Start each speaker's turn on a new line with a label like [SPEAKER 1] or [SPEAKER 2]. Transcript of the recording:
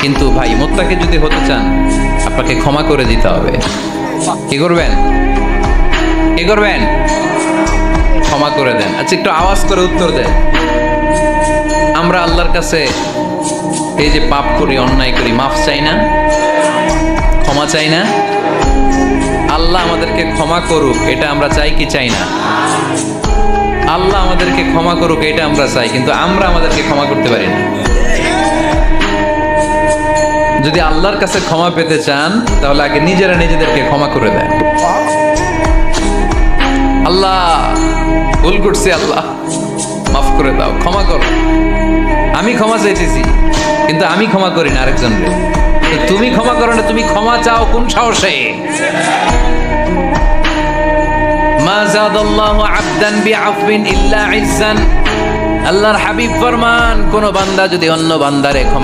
[SPEAKER 1] কিন্তু ভাই মুত্তাকি যদি হতে চান আপনাকে ক্ষমা করে দিতে হবে। কি করবেন? কি করবেন? ক্ষমা করে দেন। আচ্ছা একটু আওয়াজ করে উত্তর দেন। আমরা আল্লাহর কাছে এই যে পাপ করি, অন্যায় করি, মাফ চাই না? ক্ষমা চাই না? আল্লাহ আমাদেরকে ক্ষমা করুক এটা আমরা চাই কি চাই না? আল্লাহ আমাদেরকে ক্ষমা করুক এটা আমরা চাই, কিন্তু আমরা আমাদেরকে ক্ষমা করতে পারি না। যদি আল্লাহর কাছে ক্ষমা পেতে চান তাহলে আগে নিজেরা নিজেদেরকে ক্ষমা করে দেন। আল্লাহ ভুল করছি, আল্লাহ মাফ করে দাও, ক্ষমা করো। আমি ক্ষমা চাইতেছি কিন্তু আমি ক্ষমা করি না আরেকজনকে। তুমি ক্ষমা করো না, তুমি ক্ষমা চাও কোন সাহসে? মা যাদাল্লাহু আবদান বিআফবিন ইল্লা ইজ্জান। আল্লাহর হাবিব ফরমান, কোন বান্দা যদি অন্য বান্দারে ক্ষমা